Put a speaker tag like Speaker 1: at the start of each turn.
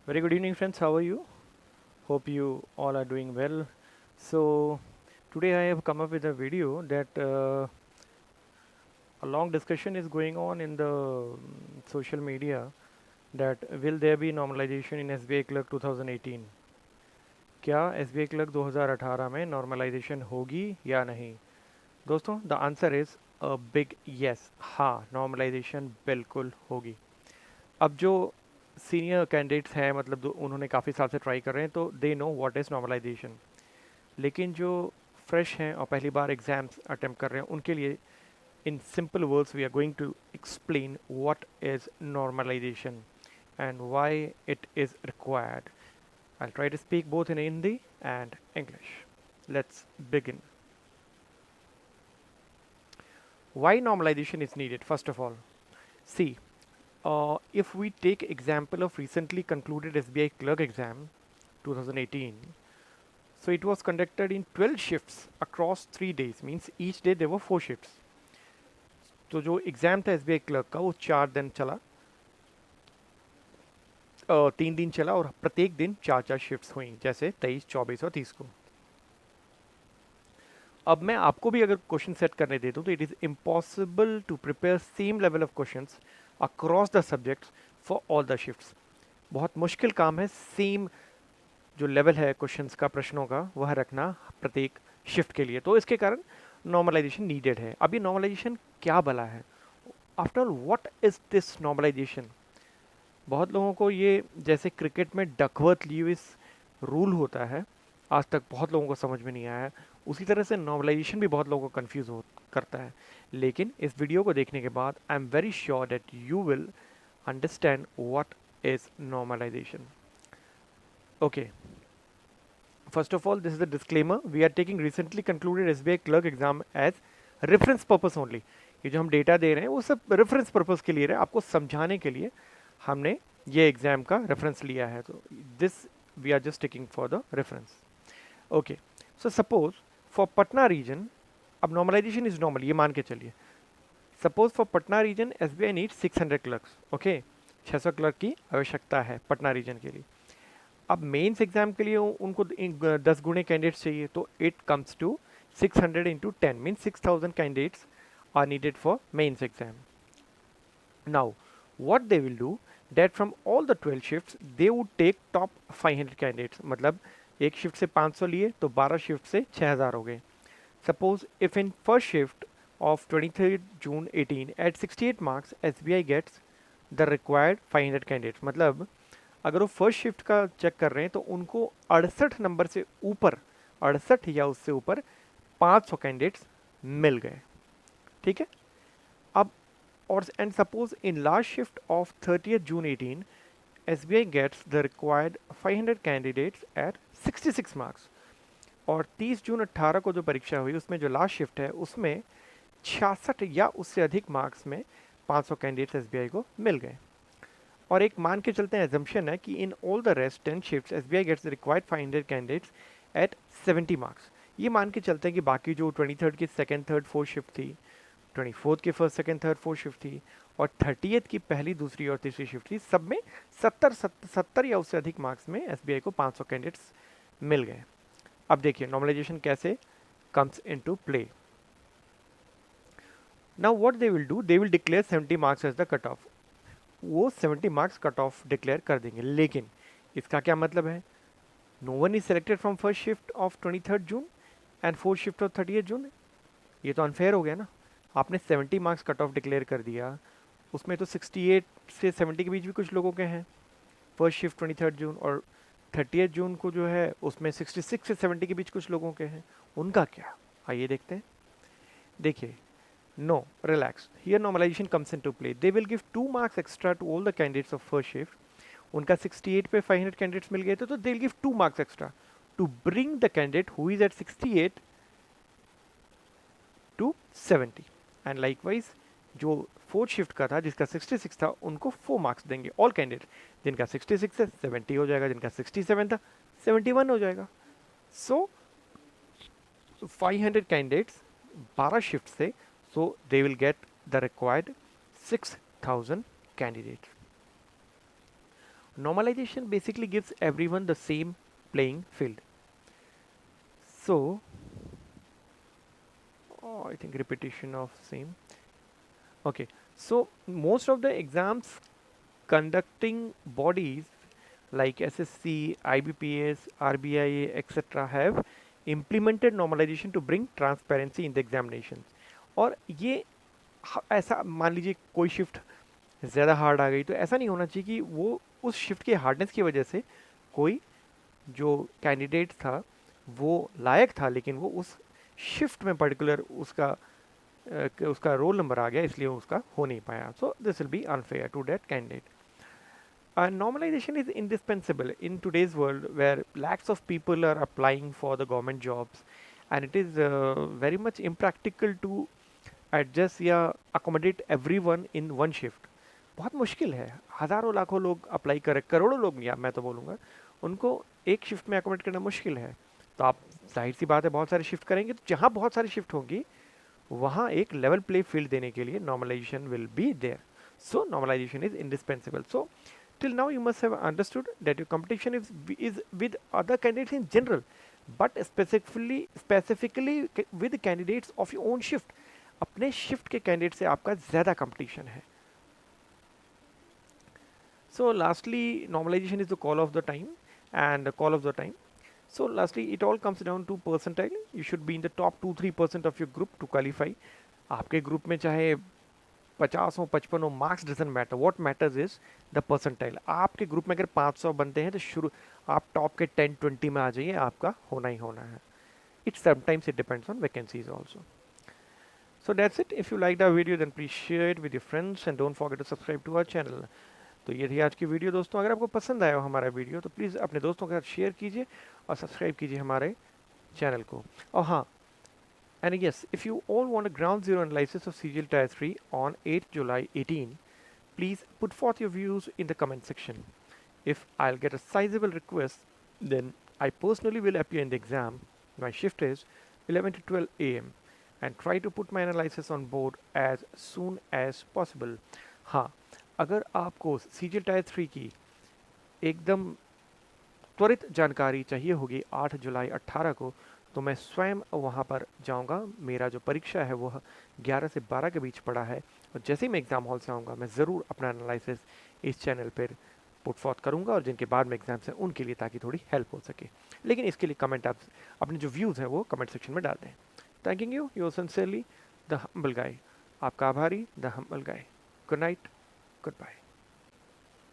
Speaker 1: Very good evening, friends. How are you? Hope you all are doing well. So, today I have come up with a video that a long discussion is going on in the social media that will there be normalization in SBI Clerk 2018? क्या SBI Clerk 2018 में normalisation होगी या नहीं? दोस्तों, the answer is a big yes. हाँ, normalisation बिल्कुल होगी. अब जो सीनियर कैंडिडेट्स हैं, मतलब उन्होंने काफ़ी साल से ट्राई कर रहे हैं, तो they know what is normalization. लेकिन जो फ्रेश हैं और पहली बार एग्जाम्स अटेम्प्ट कर रहे हैं, उनके लिए in simple words we are going to explain what is normalization and why it is required. I'll try to speak both in Hindi and English. Let's begin. Why normalization is needed? First of all, see, if we take example of recently concluded SBI clerk exam 2018, so it was conducted in 12 shifts across 3 days, means each day there were 4 shifts. तो जो exam था SBI clerk का वो 4 दिन चला, 3 दिन चला और प्रत्येक दिन 4 शिफ्ट्स हुई, जैसे 23, 24 और 30 को. अब मैं आपको भी अगर क्वेश्चन सेट करने दे दूं तो it is impossible to prepare same level of questions across the subjects for all the shifts. बहुत मुश्किल काम है सेम जो लेवल है क्वेश्चंस का, प्रश्नों का, वह रखना प्रत्येक शिफ्ट के लिए. तो इसके कारण नॉर्मलाइजेशन नीडेड है. अब ये नॉर्मलाइजेशन क्या भला है? After all, what is this normalization? बहुत लोगों को ये, जैसे क्रिकेट में डकवर्थ लीविस रूल होता है, आज तक बहुत लोगों को समझ में नहीं आया है, उसी तरह से नॉर्मलाइजेशन भी बहुत लोगों को कंफ्यूज हो करता है. लेकिन इस वीडियो को देखने के बाद I am very sure that you will understand what is normalization. Okay, first of all, this is a disclaimer. We are taking recently concluded SBI clerk exam as reference purpose only. ये जो हम data दे रहे हैं वो सब reference purpose के लिए है, आपको समझाने के लिए हमने ये एग्जाम का रेफरेंस लिया है. तो this we are just taking for the reference. Okay, so suppose for Patna region, अब नॉर्मलाइजेशन इज नॉर्मल, ये मान के चलिए. Suppose for Patna region SBI need 600 clerks. Okay, 600 clerk की आवश्यकता है पटना रीजन के लिए. अब मेंस एग्जाम के लिए उनको 10 गुणे कैंडिडेट्स चाहिए, तो it comes to 600 into 10 means 6000 candidates are needed for mains exam. Now what they will do, that from all the 12 shifts they would take top 500 candidates. मतलब एक शिफ्ट से 500 लिए तो 12 शिफ्ट से 6000 हो गए. Suppose if in first shift of 23 June 18 at 68 marks SBI gets the required 500 candidates. मतलब अगर वो फर्स्ट शिफ्ट का चेक कर रहे हैं तो उनको 68 नंबर से ऊपर, 68 या उससे ऊपर 500 कैंडिडेट्स मिल गए. ठीक है. अब और and suppose in last shift of 30 June 18 SBI gets the required 500 candidates at 66 marks. और 30 जून 18 को जो परीक्षा हुई उसमें जो लास्ट शिफ्ट है उसमें 66 या उससे अधिक मार्क्स में 500 कैंडिडेट्स SBI को मिल गए. और एक मान के चलते हैं, एजम्पशन है कि in all the rest 10 shifts SBI gets required 500 candidates at 70 marks. ये मान के चलते हैं कि बाकी जो 23rd की सेकंड, थर्ड, फोर्थ शिफ्ट थी, 24th की first, second, third, fourth shift थी और 30th की पहली, दूसरी और तीसरी शिफ्ट थी, सब में 70 या उससे अधिक मार्क्स में SBI को 500 कैंडिडेट्स मिल गए. अब देखिए नॉर्मलाइजेशन कैसे comes into play. Now what they will do, they will declare 70 marks as the cut off. वो 70 मार्क्स कट ऑफ डिक्लेयर कर देंगे. लेकिन इसका क्या मतलब है? No one is selected from first shift of 23 June and fourth shift of 30 June. ये तो अनफेयर हो गया ना. आपने 70 मार्क्स कट ऑफ डिक्लेयर कर दिया, उसमें तो 68 से 70 के बीच भी कुछ लोगों के हैं फर्स्ट शिफ्ट 23 जून, और 30 जून को जो है उसमें 66 से 70 के बीच कुछ लोगों के हैं. उनका क्या? आइए देखते हैं. देखिए, no, relax. Here normalization comes into play. They will give 2 marks extra to all the candidates of first shift. उनका 68 पे 500 कैंडिडेट्स मिल गए थे, तो they'll give 2 marks extra to bring the candidate who is at 68 to 70. And likewise, जो fourth shift का था जिसका 66 था उनको 4 मार्क्स देंगे. ऑल कैंडिडेट जिनका 66 है 70 हो जाएगा, जिनका 67 था 71 हो जाएगा. सो 500 कैंडिडेट्स 12 शिफ्ट से, so they will get the required 6000 candidates. Normalization basically gives everyone the same playing field. So, I think repetition of same. Okay, so most of the exams conducting bodies like SSC, IBPS, RBI, etc. have implemented normalization to bring transparency in the examination. और ये ऐसा मान लीजिए कोई shift ज़्यादा hard आ गई तो ऐसा नहीं होना चाहिए कि वो उस शिफ्ट के हार्डनेस की वजह से कोई जो कैंडिडेट था वो लायक था लेकिन वो उस शिफ्ट में पर्टिकुलर उसका रोल नंबर आ गया इसलिए उसका हो नहीं पाया. So this will be unfair to that candidate. Normalization is indispensable in today's world where lakhs of people are applying for the government jobs, and it is very much impractical to adjust या accommodate everyone in one shift. बहुत मुश्किल है. हज़ारों लाखों लोग apply कर करोड़ों लोग या मैं तो बोलूँगा उनको एक शिफ्ट में अकोमोडेट करना मुश्किल है. तो आप जाहिर सी बात है बहुत सारे शिफ्ट करेंगे तो जहाँ बहुत सारी शिफ्ट होंगी वहाँ एक लेवल प्ले फील्ड देने के लिए normalization will be there. So normalization is indispensable. So till now you must have understood that your competition is with other candidates in general, but specifically with candidates of your own shift. अपने shift के candidate से आपका ज़्यादा competition है. So lastly, normalization is the call of the time and the call of the time. So lastly, it all comes down to percentile. You should be in the top 2-3% of your group to qualify. आपके group में चाहे 50 हो 55 हो, marks doesn't matter. What matters is the percentile. आपके group में अगर 500 बनते हैं तो शुरू आप टॉप के 10-20 में आ जाइए, आपका होना ही होना है. It sometimes it depends on vacancies also. So that's it. If you liked our video then please share it with your friends and don't forget to subscribe to our channel. तो ये थी आज की वीडियो दोस्तों. अगर आपको पसंद आया हो हमारा वीडियो तो प्लीज़ अपने दोस्तों के साथ शेयर कीजिए और सब्सक्राइब कीजिए हमारे चैनल को. और हाँ, and yes, if you all want a ground zero analysis of CGL Tier 3 on 8th July 18, please put forth your views in the comment section. If I'll get a sizable request, then I personally will appear in the exam. My shift is 11 to 12 a.m. and try to put my analysis on board as soon as possible. हाँ, अगर आपको CGL Tier 3 की एकदम त्वरित जानकारी चाहिए होगी 8 जुलाई 18 को तो मैं स्वयं वहाँ पर जाऊँगा. मेरा जो परीक्षा है वो 11 से 12 के बीच पड़ा है और जैसे ही मैं एग्ज़ाम हॉल से आऊँगा मैं ज़रूर अपना एनालिसिस इस चैनल पर पुट फॉर्थ करूँगा और जिनके बाद में एग्ज़ाम्स हैं उनके लिए ताकि थोड़ी हेल्प हो सके. लेकिन इसके लिए कमेंट आप अपने जो व्यूज़ हैं वो कमेंट सेक्शन में डाल दें. Thanking you. Your sincerely the humble guy. आपका आभारी the humble guy. Good night. Good bye.